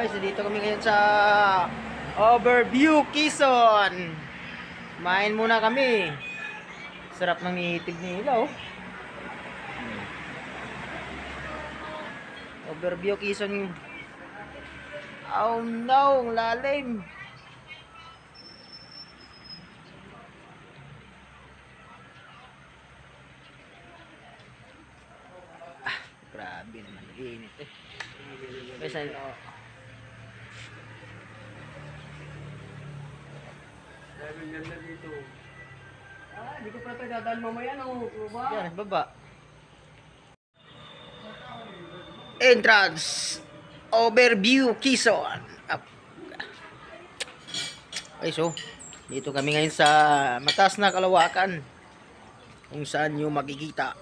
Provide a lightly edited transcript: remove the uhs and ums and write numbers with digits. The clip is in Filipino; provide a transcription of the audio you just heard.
Guys, dito kami ngayon sa Overview, Quezon. Main muna kami. Sarap ng iitib nila, oh. Overview, Quezon. Oh no, ang lalim. Grabe naman, init eh. Guys, ano, Daming ganda dito. Di ko pala tayo dadaan mamaya ng baba. yan, baba. Entrance. Overview, Quezon. Up. Okay, so, dito kami ngayon sa mataas na kalawakan. Kung saan nyo makikita